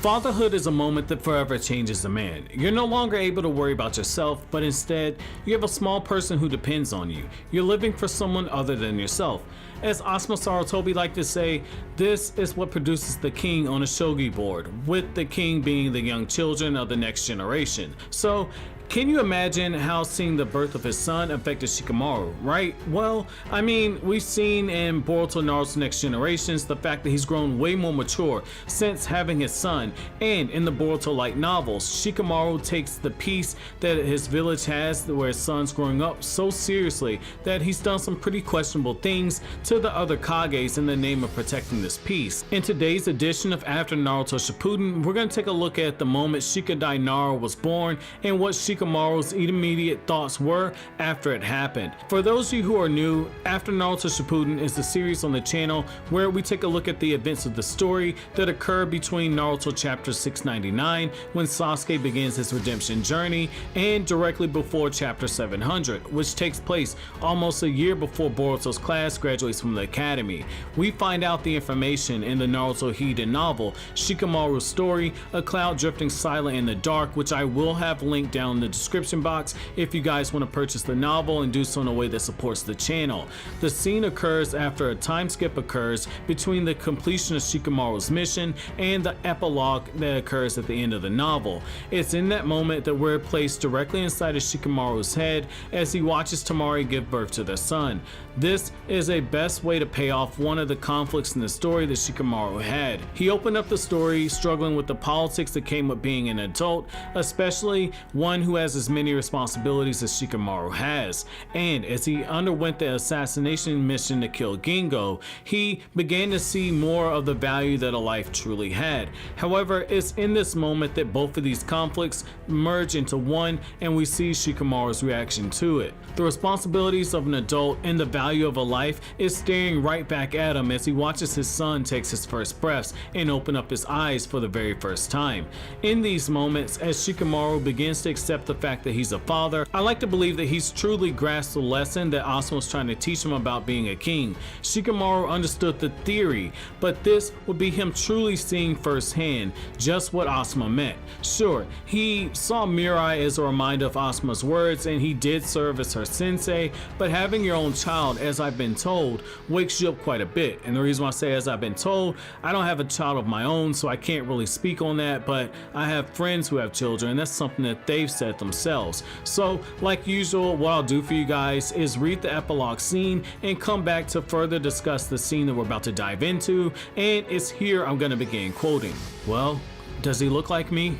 Fatherhood is a moment that forever changes a man. You're no longer able to worry about yourself, but instead, you have a small person who depends on you. You're living for someone other than yourself. As Asuma Sarutobi liked to say, this is what produces the king on a shogi board, with the king being the young children of the next generation. So, can you imagine how seeing the birth of his son affected Shikamaru, right? Well, I mean, we've seen in Boruto Naruto Next Generations the fact that he's grown way more mature since having his son, and in the Boruto light novels, Shikamaru takes the peace that his village has where his son's growing up so seriously that he's done some pretty questionable things to the other Kages in the name of protecting this peace. In today's edition of After Naruto Shippuden, we're going to take a look at the moment Shikadai Nara was born and what Shikamaru's immediate thoughts were after it happened. For those of you who are new, After Naruto Shippuden is the series on the channel where we take a look at the events of the story that occur between Naruto chapter 699 when Sasuke begins his redemption journey and directly before chapter 700, which takes place almost a year before Boruto's class graduates from the academy. We find out the information in the Naruto Hiden novel, Shikamaru's story, A Cloud Drifting Silent in the Dark, which I will have linked down in the description box if you guys want to purchase the novel and do so in a way that supports the channel. The scene occurs after a time skip occurs between the completion of Shikamaru's mission and the epilogue that occurs at the end of the novel. It's in that moment that we're placed directly inside of Shikamaru's head as he watches Temari give birth to their son. This is a best way to pay off one of the conflicts in the story that Shikamaru had. He opened up the story struggling with the politics that came with being an adult, especially one who has as many responsibilities as Shikamaru has. And as he underwent the assassination mission to kill Gingo, he began to see more of the value that a life truly had. However, it's in this moment that both of these conflicts merge into one and we see Shikamaru's reaction to it. The responsibilities of an adult and the value of a life is staring right back at him as he watches his son takes his first breaths and open up his eyes for the very first time. In these moments, as Shikamaru begins to accept the fact that he's a father, I like to believe that he's truly grasped the lesson that Asuma was trying to teach him about being a king. Shikamaru understood the theory, but this would be him truly seeing firsthand just what Asuma meant. Sure, he saw Mirai as a reminder of Asuma's words and he did serve as her sensei, but having your own child, as I've been told, wakes you up quite a bit. And the reason why I say as I've been told, I don't have a child of my own, so I can't really speak on that, but I have friends who have children and that's something that they've said themselves. So like usual, what I'll do for you guys is read the epilogue scene and come back to further discuss the scene that we're about to dive into, and it's here I'm going to begin quoting. Well, does he look like me?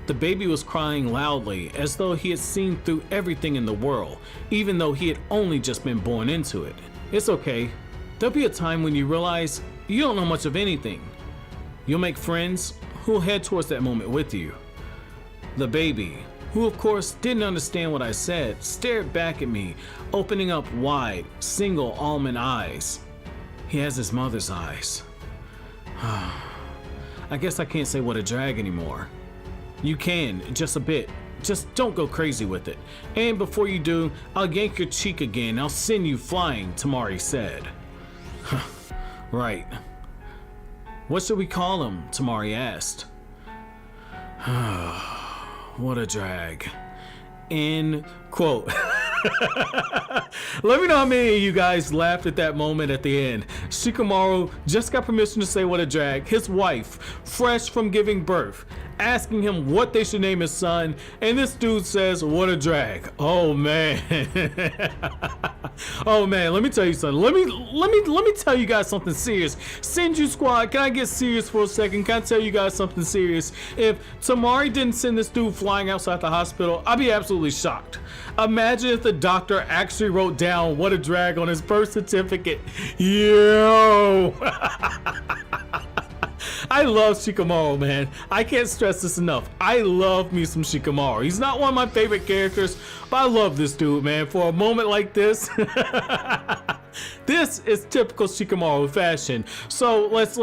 The baby was crying loudly as though he had seen through everything in the world, even though he had only just been born into it. It's okay. There'll be a time when you realize you don't know much of anything. You'll make friends who'll head towards that moment with you. The baby, who of course didn't understand what I said, stared back at me, opening up wide, single almond eyes. He has his mother's eyes. I guess I can't say what a drag anymore. You can, just a bit. Just don't go crazy with it. And before you do, I'll yank your cheek again. I'll send you flying, Temari said. Right. What should we call him? Temari asked. What a drag. End quote. Let me know how many of you guys laughed at that moment at the end. Shikamaru just got permission to say what a drag. His wife, fresh from giving birth, asking him what they should name his son, and this dude says what a drag. Oh man. Oh man, let me tell you something. Let me tell you guys something serious. Senju squad, can I get serious for a second? Can I tell you guys something serious? If Temari didn't send this dude flying outside the hospital, I'd be absolutely shocked. Imagine if the doctor actually wrote down what a drag on his birth certificate. Yo. I love Shikamaru, man. I can't stress this enough. I love me some Shikamaru. He's not one of my favorite characters, but I love this dude, man. For a moment like this, This is typical Shikamaru fashion. So let's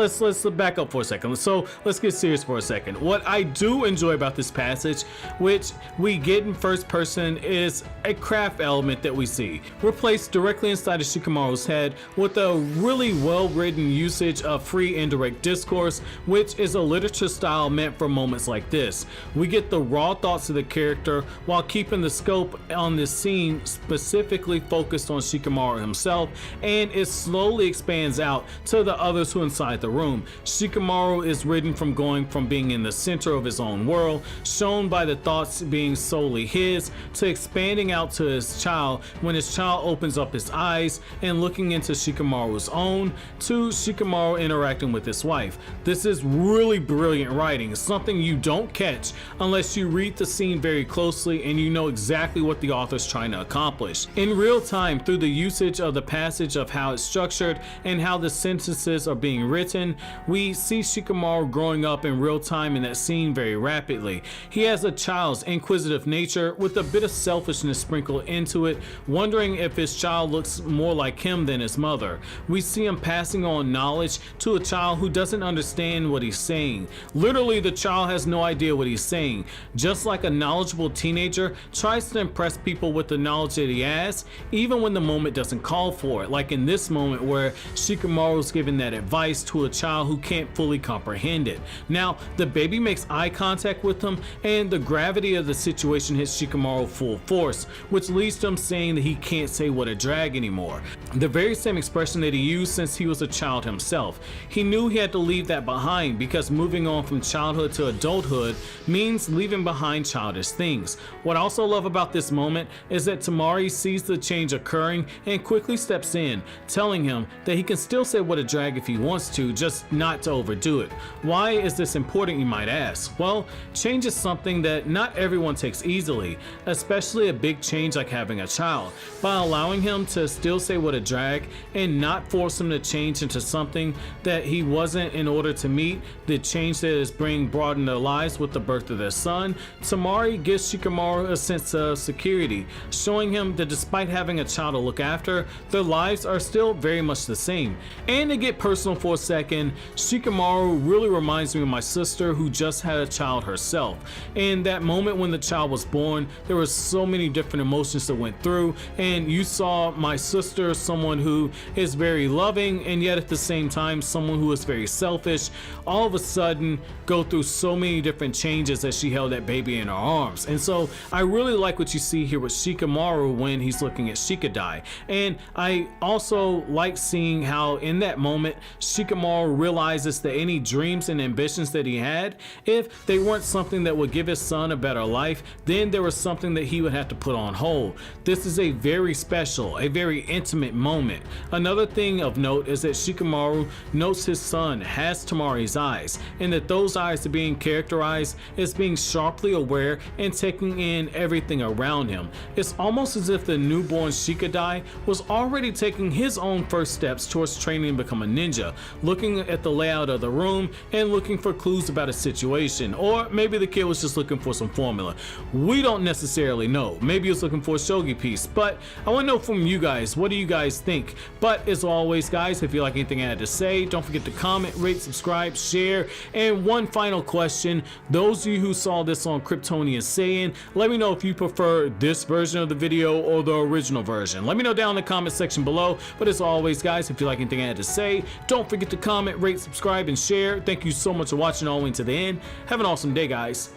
back up for a second. So let's get serious for a second. What I do enjoy about this passage, which we get in first person, is a craft element that we see. We're placed directly inside of Shikamaru's head with a really well-written usage of free indirect discourse, which is a literature style meant for moments like this. We get the raw thoughts of the character while keeping the scope on this scene specifically focused on Shikamaru himself, and it slowly expands out to the others who are inside the room. Shikamaru is ridden from going from being in the center of his own world, shown by the thoughts being solely his, to expanding out to his child when his child opens up his eyes and looking into Shikamaru's own, to Shikamaru interacting with his wife. This is really brilliant writing, something you don't catch unless you read the scene very closely and you know exactly what the author's trying to accomplish. In real time, through the usage of the passage of how it's structured and how the sentences are being written, we see Shikamaru growing up in real time in that scene very rapidly. He has a child's inquisitive nature with a bit of selfishness sprinkled into it, wondering if his child looks more like him than his mother. We see him passing on knowledge to a child who doesn't understand what he's saying. Literally, the child has no idea what he's saying. Just like a knowledgeable teenager tries to impress people with the knowledge that he has, even when the moment doesn't call for it, like in this moment where Shikamaru's giving that advice to a child who can't fully comprehend it. Now, the baby makes eye contact with him, and the gravity of the situation hits Shikamaru full force, which leads to him saying that he can't say what a drag anymore. The very same expression that he used since he was a child himself. He knew he had to leave that behind because moving on from childhood to adulthood means leaving behind childish things. What I also love about this moment is that Temari sees the change occurring and quickly steps in, telling him that he can still say what a drag if he wants to, just not to overdo it. Why is this important, you might ask? Well, change is something that not everyone takes easily, especially a big change like having a child. By allowing him to still say what a drag and not force him to change into something that he wasn't in order to meet the change that is being brought in their lives with the birth of their son, Temari gives Shikamaru a sense of security, showing him that despite having a child to look after, their lives are still very much the same. And to get personal for a second, Shikamaru really reminds me of my sister who just had a child herself. In that moment when the child was born, there were so many different emotions that went through, and you saw my sister, someone who is very loving and yet at the same time someone who is very selfish, all of a sudden go through so many different changes as she held that baby in her arms. And so I really like what you see here with Shikamaru when he's looking at Shikadai. And I also like seeing how in that moment Shikamaru realizes that any dreams and ambitions that he had, if they weren't something that would give his son a better life, then there was something that he would have to put on hold. This is a very special, a very intimate moment. Another thing of note is that Shikamaru notes his son has Temari's eyes, and that those eyes are being characterized as being sharply aware and taking in everything around him. It's almost as if the newborn Shikadai was already taking his own first steps towards training to become a ninja, looking at the layout of the room and looking for clues about a situation. Or maybe the kid was just looking for some formula. We don't necessarily know. Maybe he was looking for a shogi piece, but I want to know from you guys, what do you guys think? But as always guys, if you like anything I had to say, don't forget to comment, rate, subscribe, share. And one final question, those of you who saw this on Kryptonian Saiyan, let me know if you prefer this version of the video or the original version. Let me know down in the comment section below. But as always guys, if you like anything I had to say, don't forget to comment, rate, subscribe, and share. Thank you so much for watching all the way to the end. Have an awesome day guys.